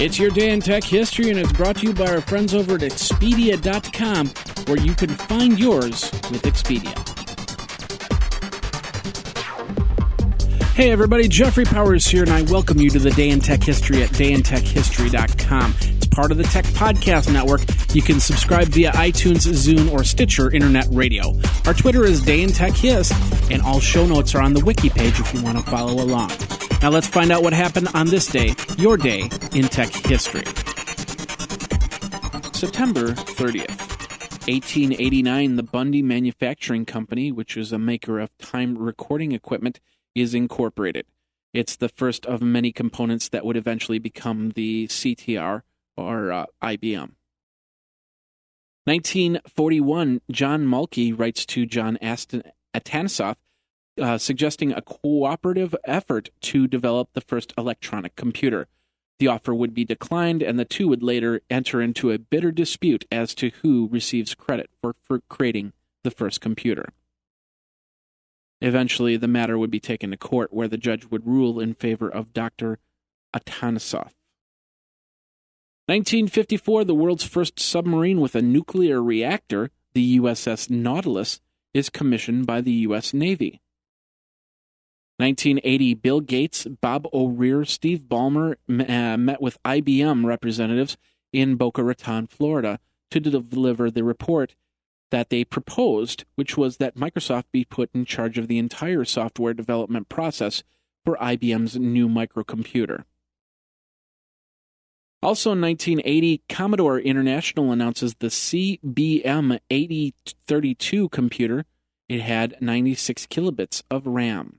It's your day in tech history, and it's brought to you by our friends over at Expedia.com, where you can find yours with Expedia. Hey everybody, Jeffrey Powers here, and I welcome you to the Day in Tech History at dayintechhistory.com. It's part of the Tech Podcast Network. You can subscribe via iTunes, Zune, or Stitcher Internet Radio. Our Twitter is Day in Tech Hist, and all show notes are on the wiki page if you want to follow along. Now let's find out what happened on this day, your day in tech history. September 30th, 1889, the Bundy Manufacturing Company, which is a maker of time recording equipment, is incorporated. It's the first of many components that would eventually become the CTR, or IBM. 1941, John Mulkey writes to John Atanasoff, suggesting a cooperative effort to develop the first electronic computer. The offer would be declined, and the two would later enter into a bitter dispute as to who receives credit for creating the first computer. Eventually, the matter would be taken to court, where the judge would rule in favor of Dr. Atanasoff. 1954, the world's first submarine with a nuclear reactor, the USS Nautilus, is commissioned by the U.S. Navy. 1980, Bill Gates, Bob O'Rear, Steve Ballmer met with IBM representatives in Boca Raton, Florida, to deliver the report that they proposed, which was that Microsoft be put in charge of the entire software development process for IBM's new microcomputer. Also in 1980, Commodore International announces the CBM 8032 computer. It had 96 kilobits of RAM.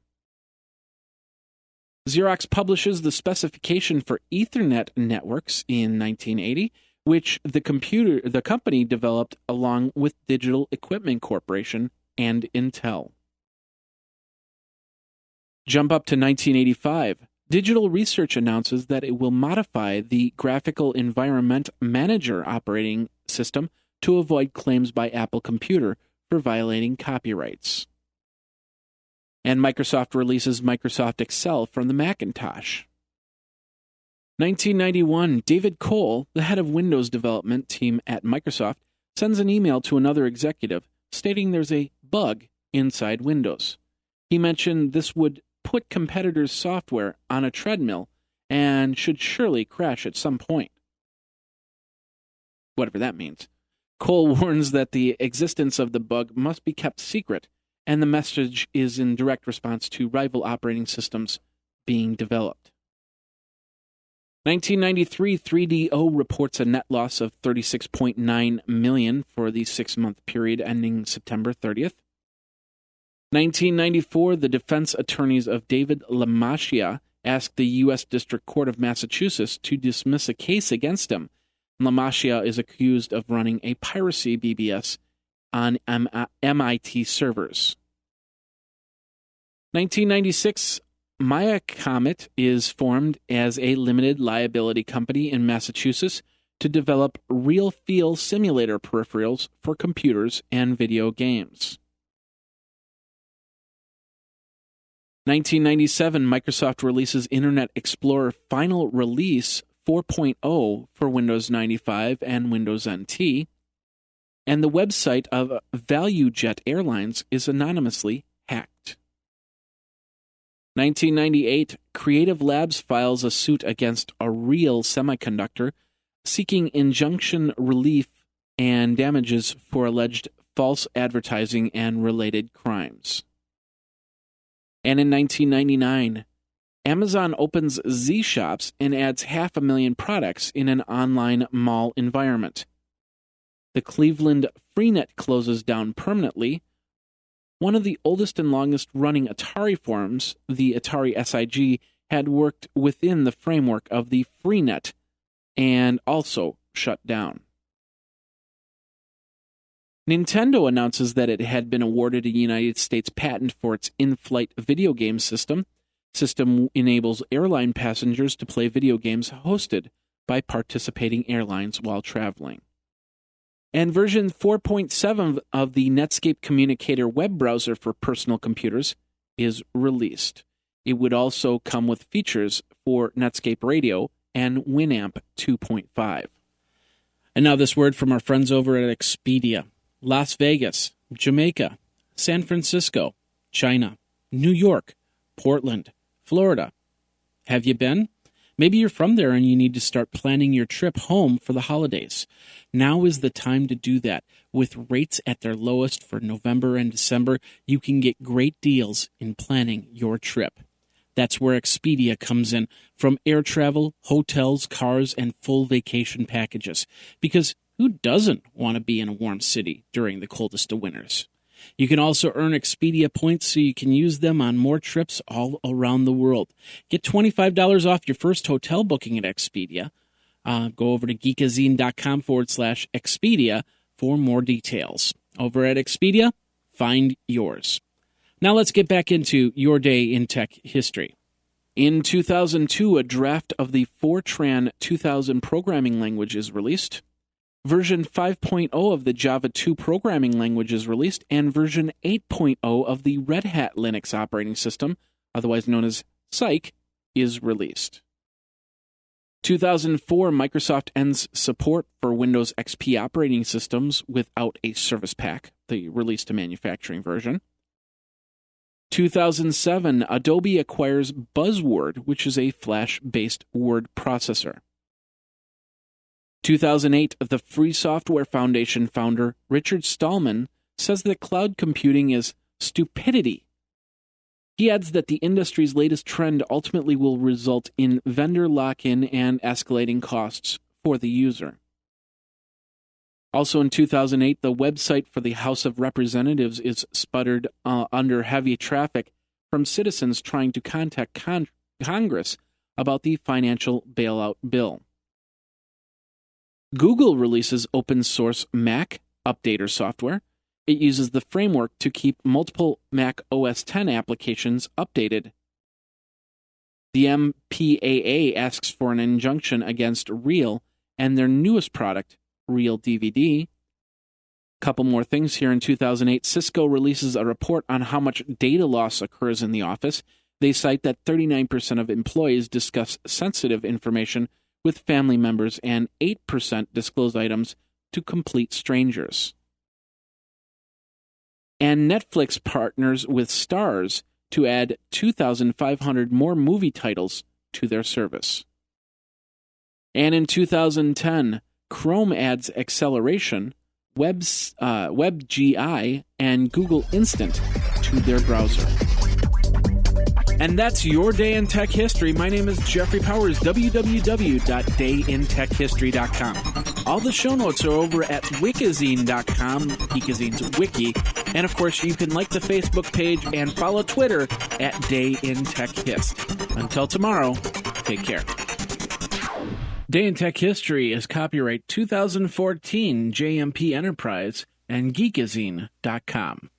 Xerox publishes the specification for Ethernet networks in 1980, which the company developed along with Digital Equipment Corporation and Intel. Jump up to 1985. Digital Research announces that it will modify the Graphical Environment Manager operating system to avoid claims by Apple Computer for violating copyrights. And Microsoft releases Microsoft Excel from the Macintosh. 1991, David Cole, the head of Windows development team at Microsoft, sends an email to another executive stating there's a bug inside Windows. He mentioned this would put competitors' software on a treadmill and should surely crash at some point. Whatever that means. Cole warns that the existence of the bug must be kept secret, and the message is in direct response to rival operating systems being developed. 1993, 3DO reports a net loss of $36.9 million for the 6-month period ending September 30th. 1994, the defense attorneys of David LaMascia asked the U.S. District Court of Massachusetts to dismiss a case against him. LaMascia is accused of running a piracy BBS on MIT servers. 1996, Maya Comet is formed as a limited liability company in Massachusetts to develop real-feel simulator peripherals for computers and video games. 1997, Microsoft releases Internet Explorer Final Release 4.0 for Windows 95 and Windows NT, and the website of ValueJet Airlines is anonymously hacked. 1998, Creative Labs files a suit against a Real Semiconductor, seeking injunction relief and damages for alleged false advertising and related crimes. And in 1999, Amazon opens Z-Shops and adds 500,000 products in an online mall environment. The Cleveland Freenet closes down permanently. One of the oldest and longest-running Atari forums, the Atari SIG, had worked within the framework of the Freenet and also shut down. Nintendo announces that it had been awarded a United States patent for its in-flight video game system. System enables airline passengers to play video games hosted by participating airlines while traveling. And version 4.7 of the Netscape Communicator web browser for personal computers is released. It would also come with features for Netscape Radio and Winamp 2.5. And now this word from our friends over at Expedia. Las Vegas, Jamaica, San Francisco, China, New York, Portland, Florida. Have you been? Maybe you're from there and you need to start planning your trip home for the holidays. Now is the time to do that. With rates at their lowest for November and December, you can get great deals in planning your trip. That's where Expedia comes in, from air travel, hotels, cars, and full vacation packages. Because who doesn't want to be in a warm city during the coldest of winters? You can also earn Expedia points so you can use them on more trips all around the world. Get $25 off your first hotel booking at Expedia. Go over to geekazine.com/Expedia for more details. Over at Expedia, find yours. Now let's get back into your day in tech history. In 2002, a draft of the Fortran 2000 programming language is released. Version 5.0 of the Java 2 programming language is released, and version 8.0 of the Red Hat Linux operating system, otherwise known as Cyc, is released. 2004, Microsoft ends support for Windows XP operating systems without a service pack, the release to manufacturing version. 2007, Adobe acquires Buzzword, which is a Flash-based word processor. 2008, the Free Software Foundation founder Richard Stallman says that cloud computing is stupidity. He adds that the industry's latest trend ultimately will result in vendor lock-in and escalating costs for the user. Also in 2008, the website for the House of Representatives is sputtered under heavy traffic from citizens trying to contact Congress about the financial bailout bill. Google releases open-source Mac updater software. It uses the framework to keep multiple Mac OS X applications updated. The MPAA asks for an injunction against Real and their newest product, RealDVD. Couple more things here. In 2008, Cisco releases a report on how much data loss occurs in the office. They cite that 39% of employees discuss sensitive information with family members and 8% disclose items to complete strangers. And Netflix partners with Starz to add 2,500 more movie titles to their service. And in 2010, Chrome adds acceleration, WebGI, and Google Instant to their browser. And that's your day in tech history. My name is Jeffrey Powers, www.dayintechhistory.com. All the show notes are over at wikizine.com, Geekazine's wiki. And of course, you can like the Facebook page and follow Twitter at DayInTechHist. Until tomorrow, take care. Day in Tech History is copyright 2014 JMP Enterprise and Geekazine.com.